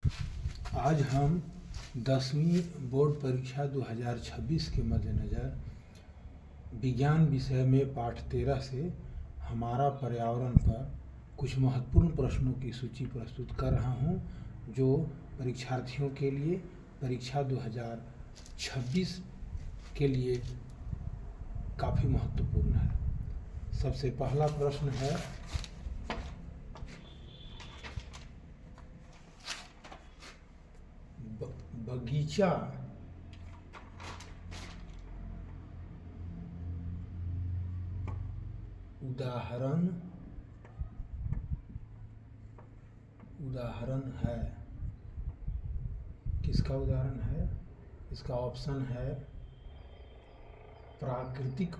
आज हम 10वीं बोर्ड परीक्षा 2026 के मद्देनज़र विज्ञान विषय में पाठ 13 से हमारा पर्यावरण पर कुछ महत्वपूर्ण प्रश्नों की सूची प्रस्तुत कर रहा हूं, जो परीक्षार्थियों के लिए परीक्षा 2026 के लिए काफ़ी महत्वपूर्ण है। सबसे पहला प्रश्न है, बगीचा उदाहरण है। किसका उदाहरण है? इसका ऑप्शन है प्राकृतिक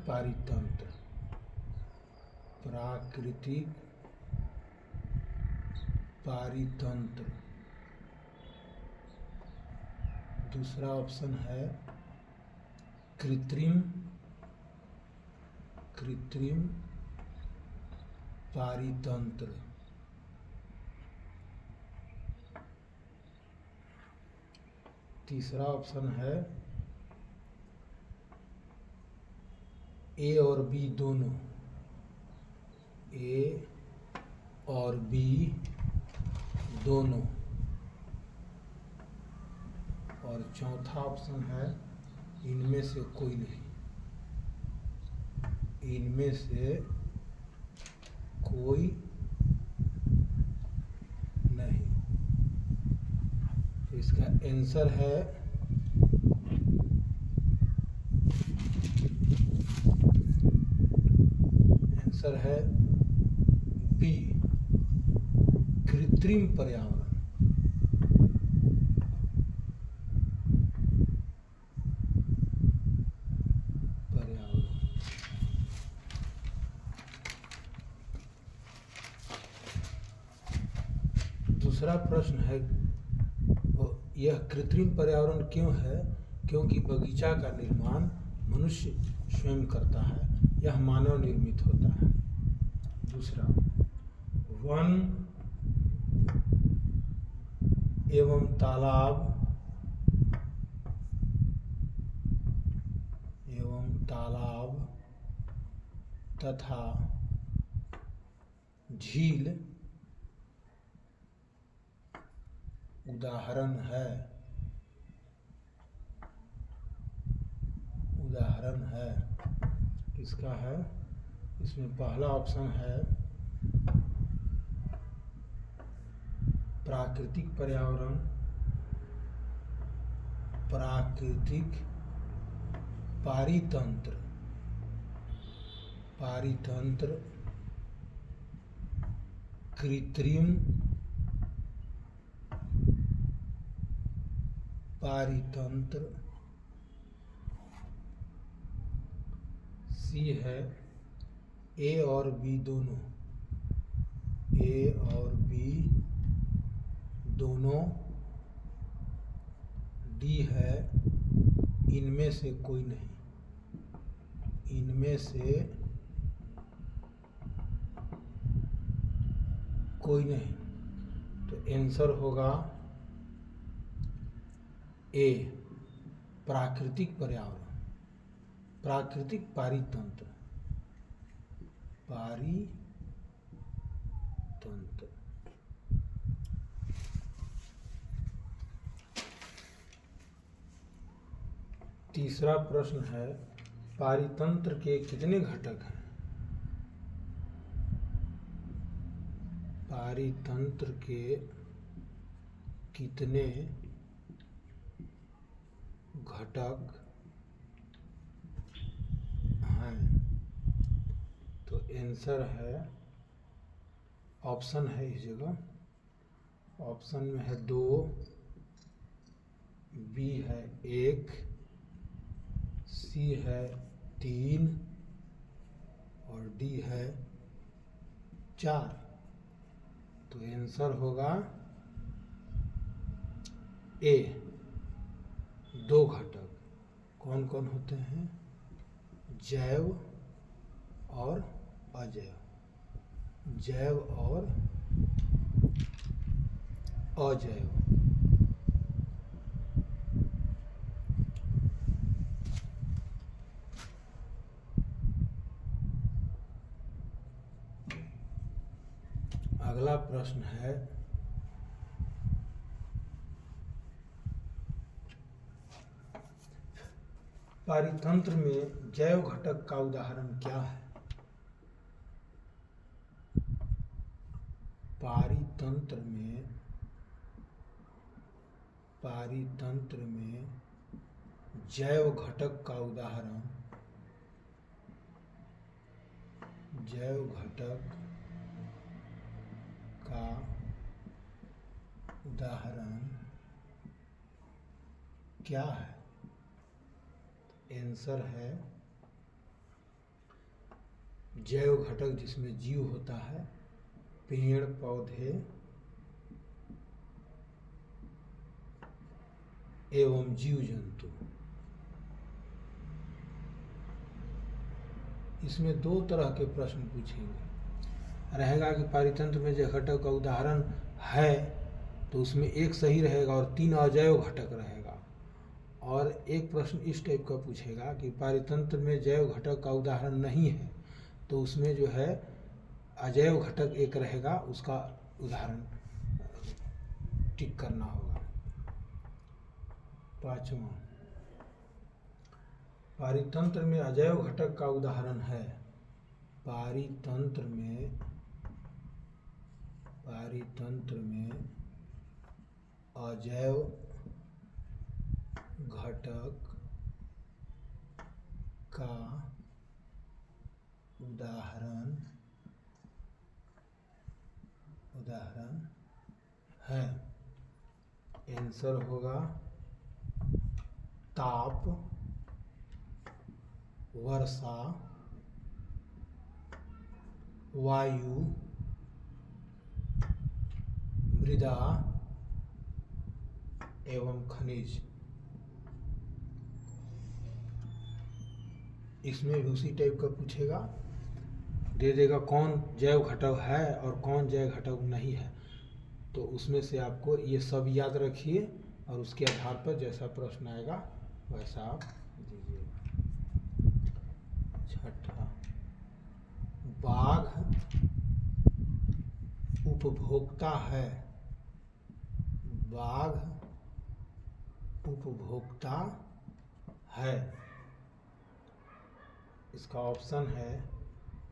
पारितंत्र। दूसरा ऑप्शन है कृत्रिम पारितंत्र। तीसरा ऑप्शन है ए और बी दोनों। और चौथा ऑप्शन है इनमें से कोई नहीं। तो इसका आंसर है बी, कृत्रिम पर्यावरण। दूसरा प्रश्न है, यह कृत्रिम पर्यावरण क्यों है? क्योंकि बगीचा का निर्माण मनुष्य स्वयं करता है, यह मानव निर्मित होता है। दूसरा, वन एवं तालाब तथा झील उदाहरण है। किसका है? इसमें पहला ऑप्शन है प्राकृतिक पर्यावरण, प्राकृतिक पारितंत्र, कृत्रिम पारितंत्र। सी है ए और बी दोनों। डी है इनमें से कोई नहीं। तो आंसर होगा ए, प्राकृतिक पर्यावरण, प्राकृतिक पारितंत्र। तीसरा प्रश्न है, पारितंत्र के कितने घटक हैं? पारितंत्र के कितने घटक हैं? तो आंसर है, ऑप्शन है इस जगह, ऑप्शन में है 2, बी है 1, सी है 3 और डी है 4। तो आंसर होगा ए, 2 घटक। कौन कौन होते हैं? जैव और अजैव। जैव और अजैव। प्रश्न है पारितंत्र में जैव घटक का उदाहरण क्या है? पारितंत्र में जैव घटक का उदाहरण क्या है? आंसर है जैव घटक जिसमें जीव होता है, पेड़ पौधे एवं जीव जंतु। इसमें दो तरह के प्रश्न पूछेंगे। रहेगा कि पारितंत्र में जैव घटक का उदाहरण है, तो उसमें एक सही रहेगा और 3 अजैव घटक रहेगा। और एक प्रश्न इस टाइप का पूछेगा कि पारितंत्र में जैव घटक का उदाहरण नहीं है, तो उसमें जो है अजैव घटक एक रहेगा, उसका उदाहरण टिक करना होगा। 5वां, पारितंत्र में अजैव घटक का उदाहरण है। पारितंत्र में अजैव घटक का उदाहरण है। आंसर होगा ताप, वर्षा, वायु, मृदा एवं खनिज। इसमें भी उसी टाइप का पूछेगा, दे देगा कौन जैव घटक है और कौन जैव घटक नहीं है। तो उसमें से आपको ये सब याद रखिए और उसके आधार पर जैसा प्रश्न आएगा वैसा आप दीजिएगा। 6, बाघ उपभोक्ता है। बाघ उपभोक्ता है। इसका ऑप्शन है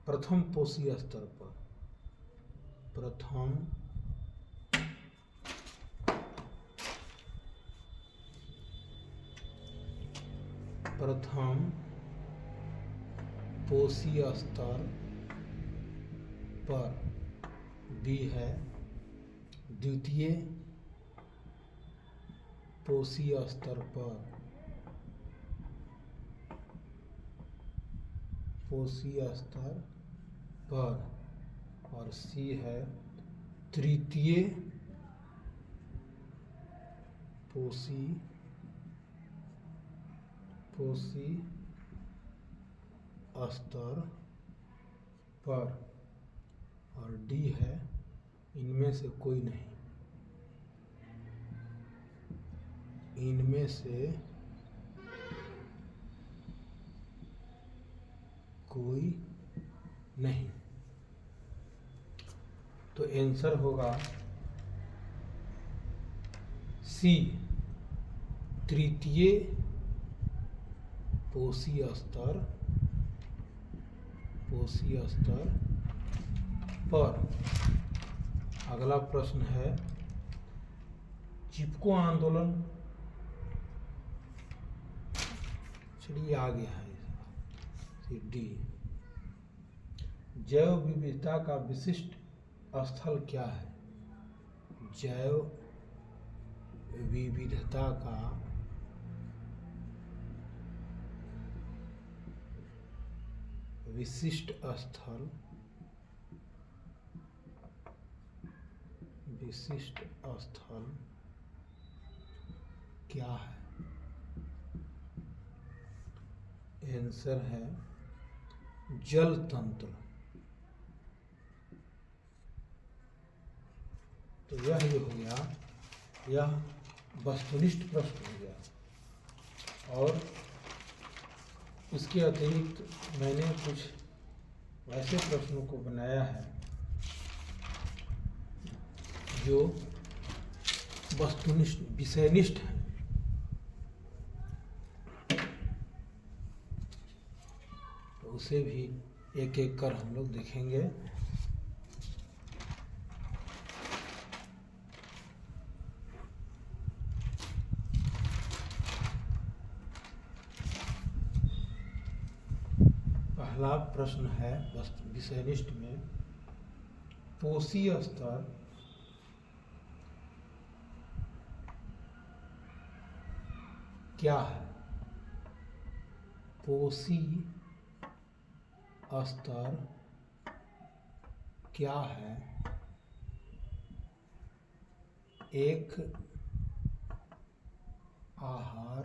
प्रथम पोषी स्तर पर। प्रथम पोषी स्तर पर। बी है द्वितीय पोषी स्तर पर। और सी है तृतीय पोषी स्तर पर। और डी है इनमें से कोई नहीं। इनमें से कोई नहीं। तो आंसर होगा सी, तृतीय पोषी स्तर पर। अगला प्रश्न है चिपको आंदोलन। चलिए आ गया है डी। जैव विविधता का विशिष्ट स्थल क्या है? जैव विविधता का विशिष्ट स्थल क्या है? आंसर है जल तंत्र। तो यह जो हो गया, यह वस्तुनिष्ठ प्रश्न हो गया। और इसके अतिरिक्त मैंने कुछ वैसे प्रश्नों को बनाया है जो वस्तुनिष्ठ विषयनिष्ठ हैं, तो उसे भी एक एक कर हम लोग देखेंगे। पहला प्रश्न है विषयनिष्ठ में, पोषी स्तर क्या है? पोषी स्तर क्या है? एक आहार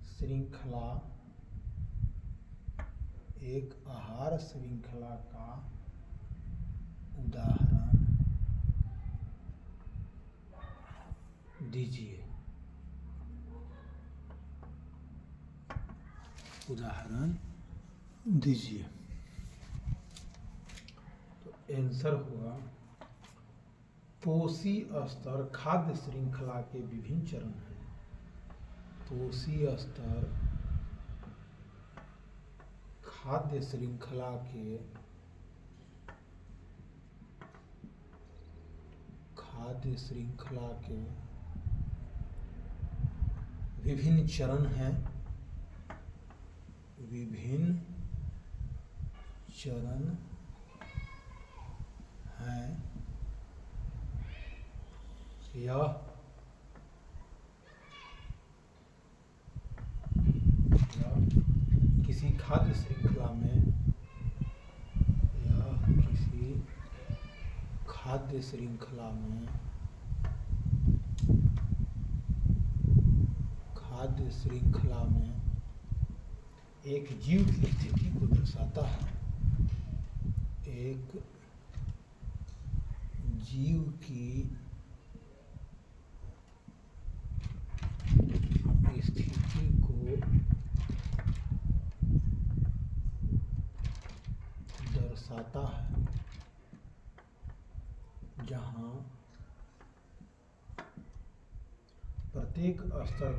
श्रृंखला, एक आहार श्रृंखला का उदाहरण दीजिए। उदाहरण दीजिए। तो आंसर हुआ, पोषी स्तर खाद्य श्रृंखला के विभिन्न चरण हैं। पोषी स्तर खाद्य श्रृंखला के विभिन्न चरण हैं। विभिन्न चरण हैं। यह किसी खाद्य श्रृंखला में, एक जीव की स्थिति को दर्शाता है। एक जीव की स्थिति को दर्शाता है, जहाँ प्रत्येक स्तर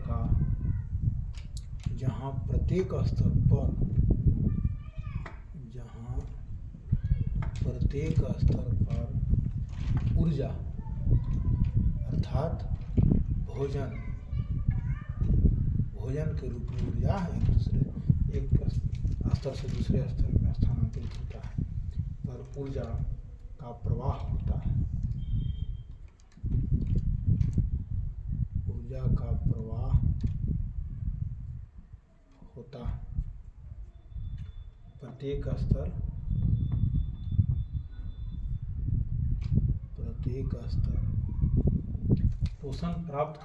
पर ऊर्जा अर्थात भोजन के रूप में ऊर्जा एक स्तर से दूसरे स्तर में स्थानांतरित होता है, पर ऊर्जा का प्रवाह होता है। ऊर्जा का प्रवाह होता है। प्रत्येक स्तर पोषण प्राप्त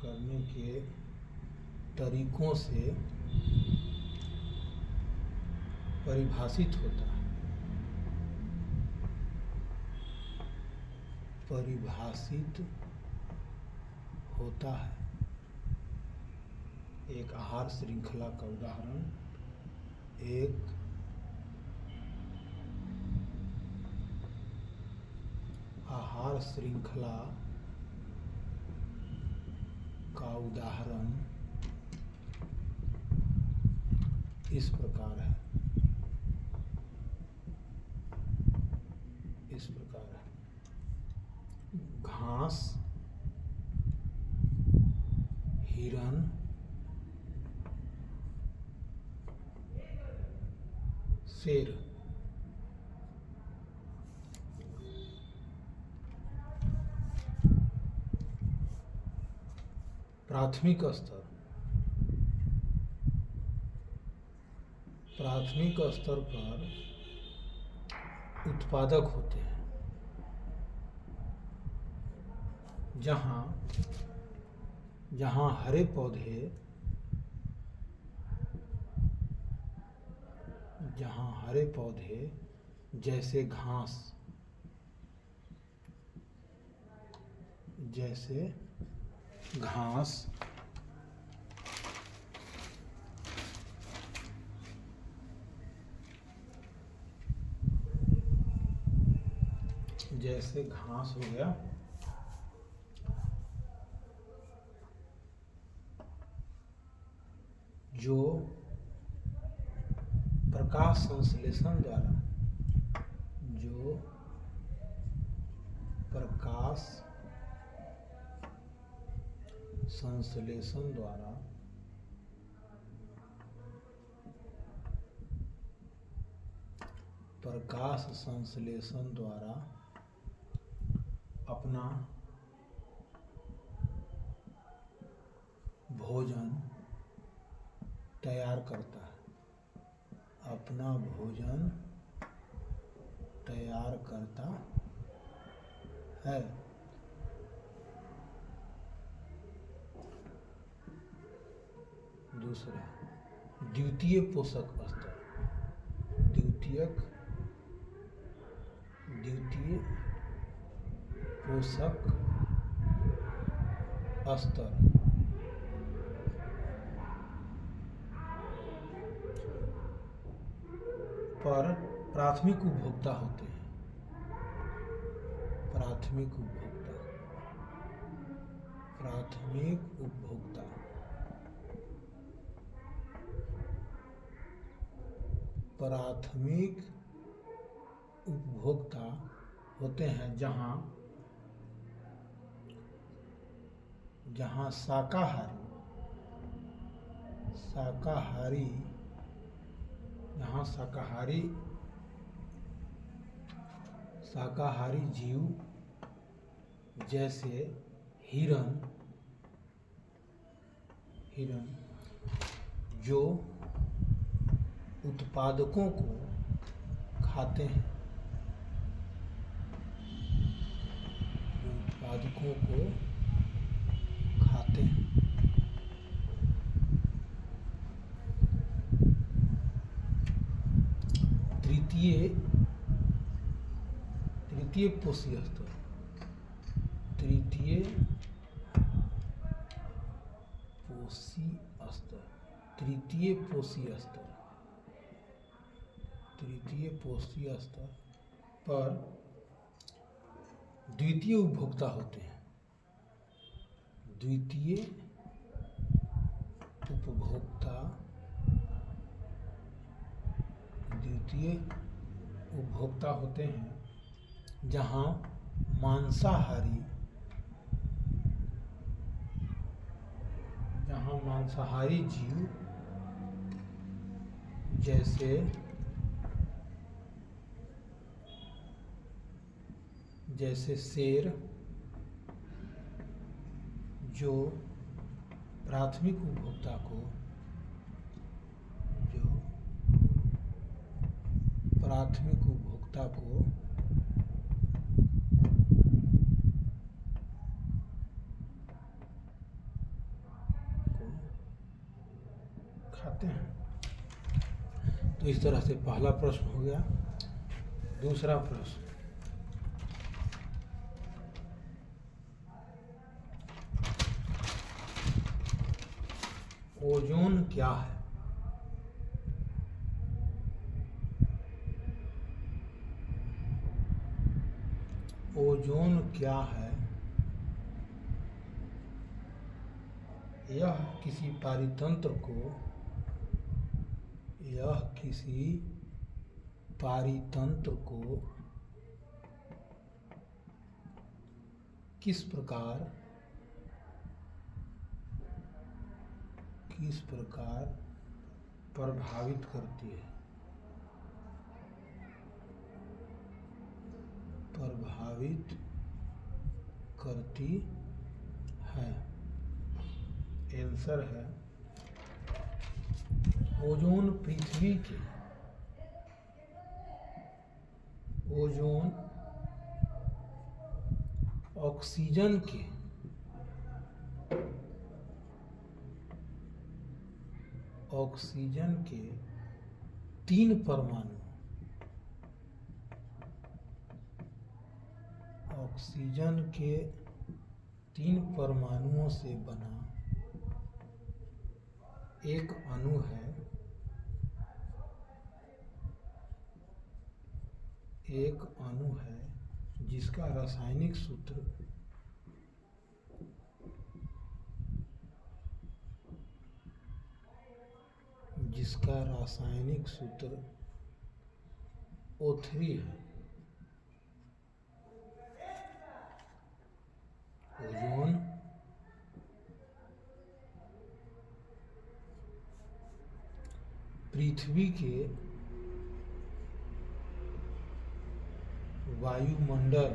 करने के तरीकों से परिभाषित होता है। एक आहार श्रृंखला का उदाहरण, एक आहार श्रृंखला का उदाहरण इस प्रकार है। घास, हिरन, शेर। प्राथमिक स्तर पर उत्पादक होते हैं, जहाँ हरे पौधे जैसे घास, जैसे घास, जैसे घास हो गया, जो प्रकाश संश्लेषण द्वारा, जो प्रकाश संश्लेषण द्वारा अपना भोजन तैयार करता है, अपना भोजन तैयार करता है। दूसरा, द्वितीय पोषक स्तर, द्वितीय पोषक स्तर पर प्राथमिक उपभोक्ता होते हैं, प्राथमिक उपभोक्ता, प्राथमिक उपभोक्ता, प्राथमिक उपभोक्ता होते हैं जहां शाकाहारी जीव जैसे हिरन जो उत्पादकों को खाते हैं, तृतीय पोषी स्तर, तृतीय पोषी स्तर पर द्वितीय उपभोक्ता होते हैं, द्वितीय उपभोक्ता होते हैं जहां मांसाहारी जीव जैसे शेर जो प्राथमिक उपभोक्ता को खाते हैं। तो इस तरह से पहला प्रश्न हो गया। दूसरा प्रश्न, ओजोन क्या है? ओजोन क्या है? यह किसी पारितंत्र को किस प्रकार प्रभावित करती है? आंसर है ओजोन पृथ्वी के ऑक्सीजन के 3 परमाणु ऑक्सीजन के 3 परमाणुओं से बना एक अणु है, जिसका रासायनिक सूत्र O3 है। ओजोन पृथ्वी के वायुमंडल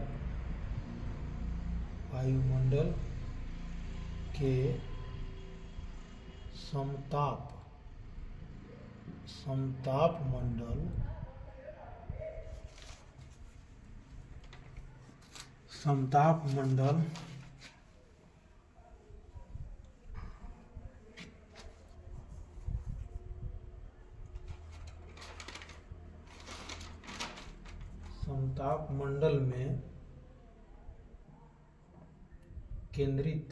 के समताप मंडल में केंद्रित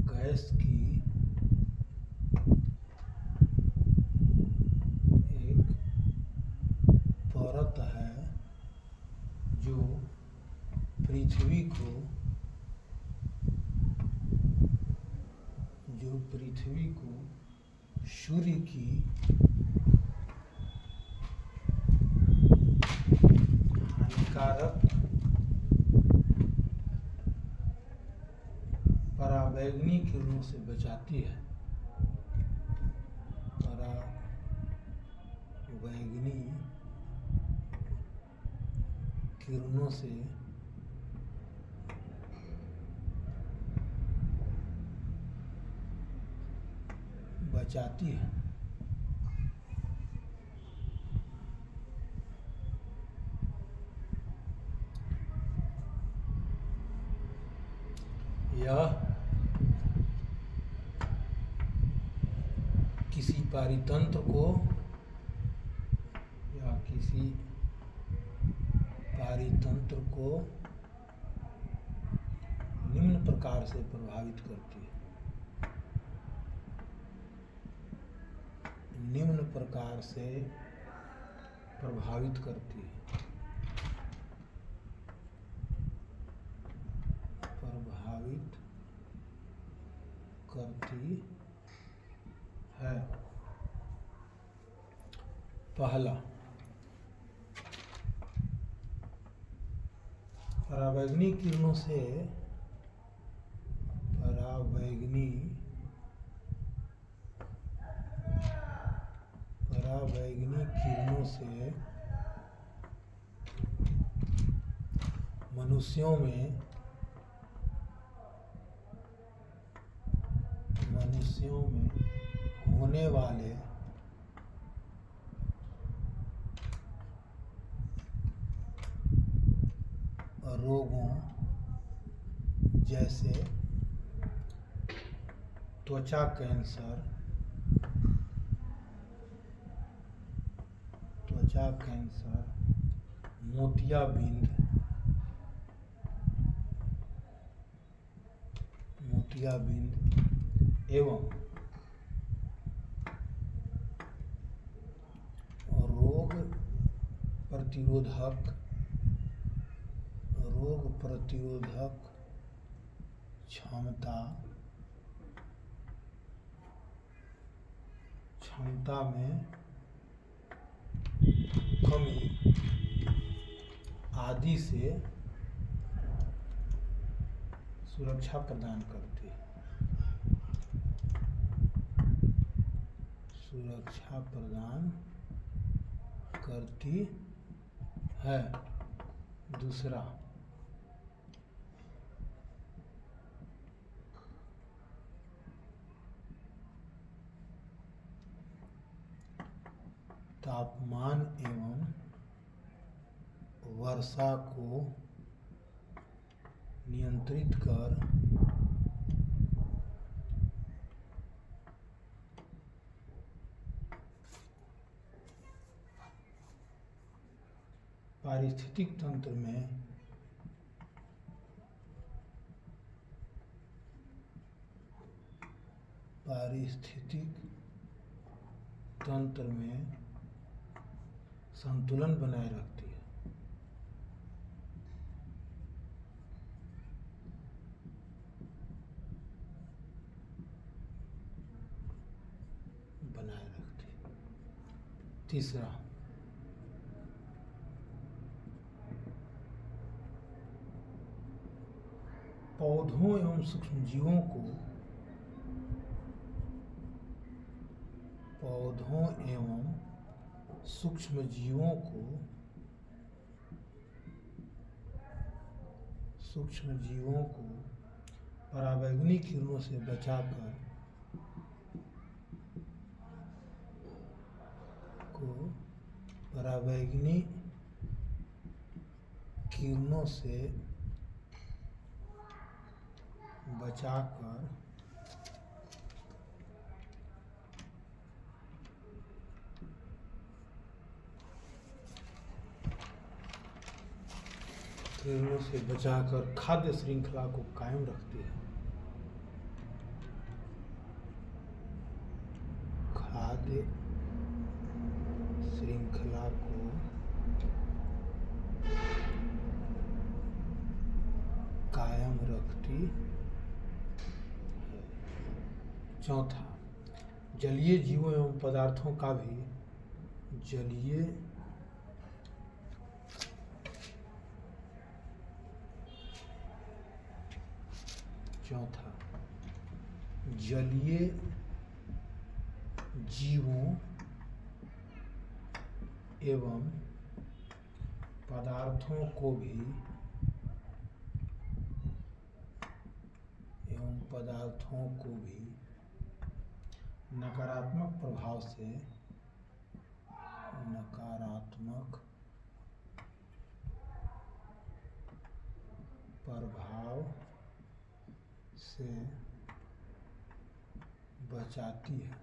गैस की एक परत है जो पृथ्वी को सूर्य की हानिकारक पराबैंगनी किरणों से बचाती है। पराबैंगनी किरणों से बचाती है। यह किसी पारितंत्र को निम्न प्रकार से प्रभावित करती है। पहला, पराबैंगनी किरणों से मनुष्यों में होने वाले रोगों जैसे त्वचा कैंसर, मोतियाबिंद एवं रोग प्रतिरोधक क्षमता में कमी आदि से सुरक्षा प्रदान करती है। दूसरा, तापमान एवं वर्षा को नियंत्रित कर पारिस्थितिक तंत्र में संतुलन बनाए रखती है। तीसरा, पौधों एवं सूक्ष्मजीवों को पराबैंगनी किरणों से बचाकर खाद्य श्रृंखला को कायम रखती है। खाद्य श्रृंखला को कायम रखती है। चौथा, जलीय जीवों एवं पदार्थों का भी जलीय जीवों एवं पदार्थों को भी नकारात्मक प्रभाव से बचाती है।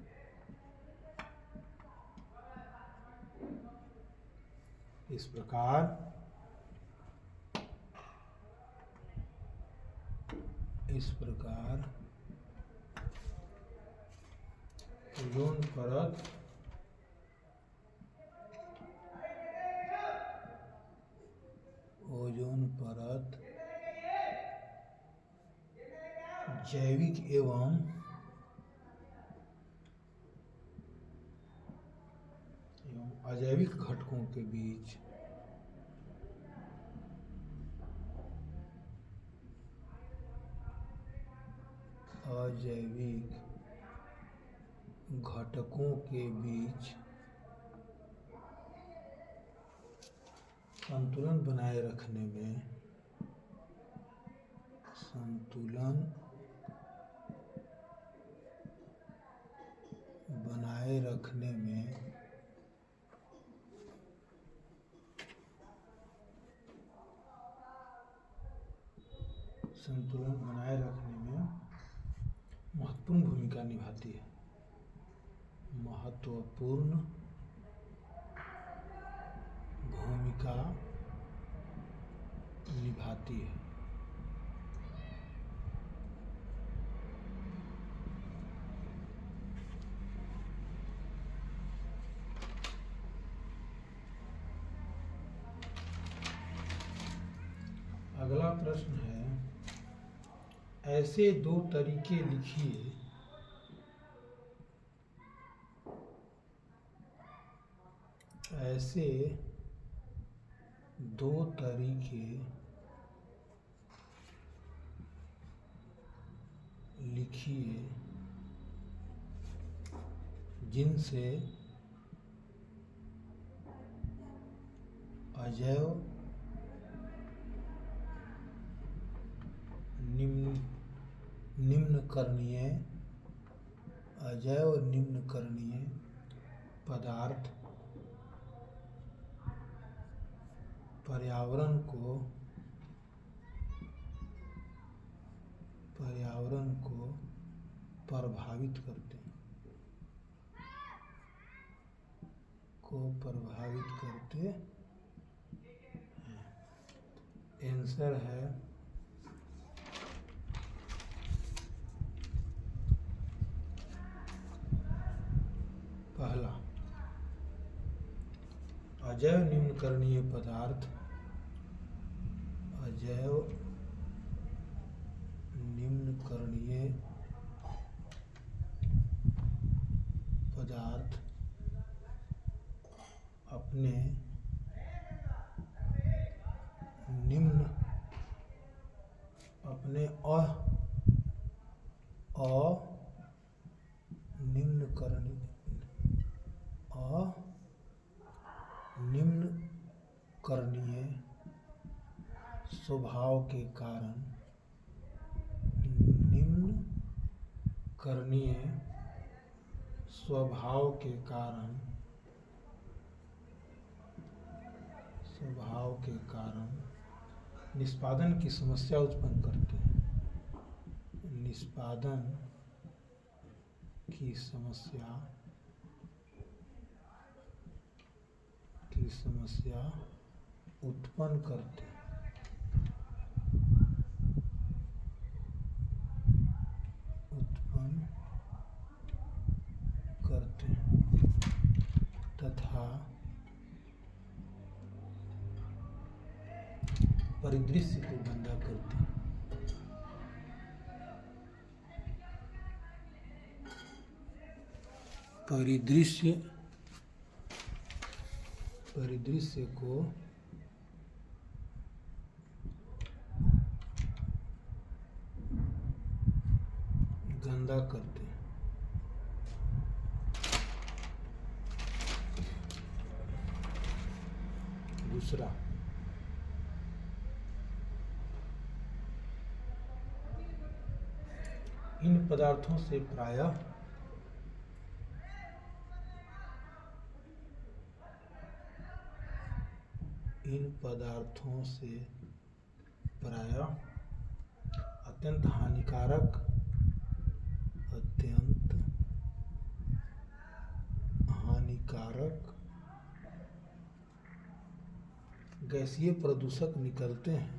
इस प्रकार ओजोन परत जैविक एवं अजैविक घटकों के बीच संतुलन बनाए रखने में महत्वपूर्ण भूमिका निभाती है। अगला प्रश्न है, ऐसे दो तरीके लिखिए जिनसे अजैव निम्नकरणीय पदार्थ पर्यावरण को प्रभावित करते आंसर है पहला। अजैव निम्नकरणीय पदार्थ, अजैव निम्नकरणीय पदार्थ अपने अनिम्नकरणीय स्वभाव के कारण निम्नकरणीय स्वभाव के कारण निष्पादन की समस्या उत्पन्न करते हैं। निष्पादन की समस्या उत्पन्न करते हैं। तथा परिदृश्य को गंदा करते हैं। परिदृश्य को गंदा करते हैं। दूसरा, इन पदार्थों से प्रायः अत्यंत हानिकारक गैसीय प्रदूषक निकलते हैं।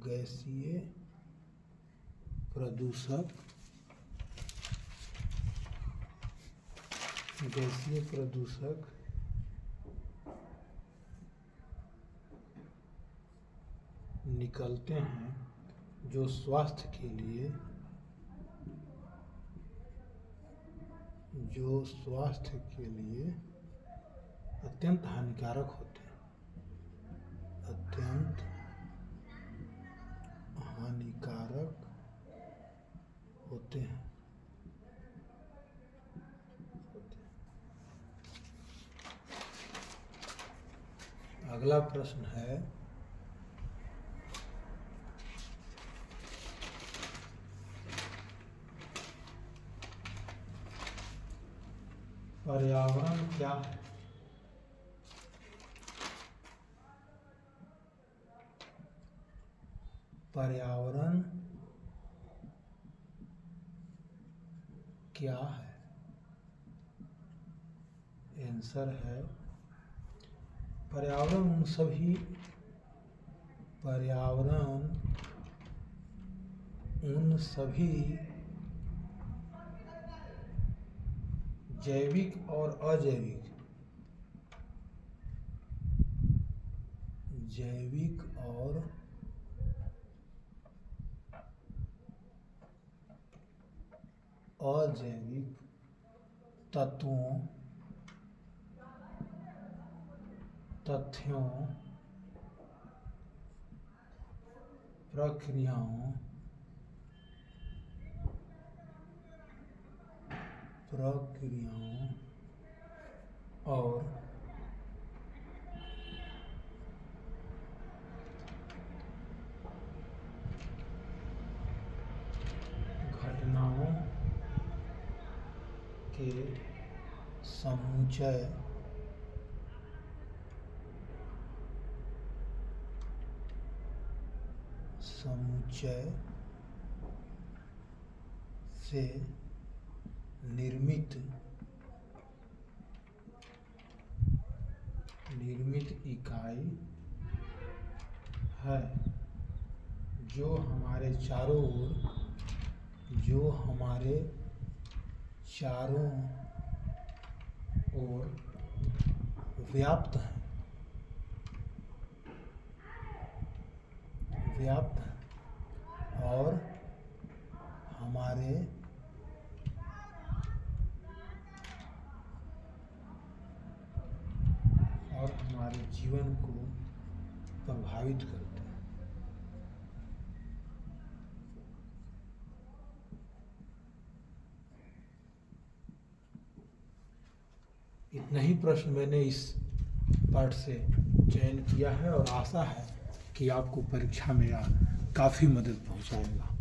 गैसीय प्रदूषक निकलते हैं जो स्वास्थ्य के लिए अत्यंत हानिकारक होते हैं। अगला प्रश्न है, पर्यावरण क्या है? पर्यावरण क्या है? आंसर है पर्यावरण उन सभी जैविक और अजैविक तत्वों, तथ्यों, प्रक्रियाओं और घटनाओं के समुच्चय से निर्मित निर्मित इकाई है जो हमारे चारों ओर व्याप्त है और हमारे जीवन को प्रभावित करते हैं। इतना ही प्रश्न मैंने इस पाठ से चयन किया है और आशा है कि आपको परीक्षा में काफ़ी मदद पहुंचाएगा।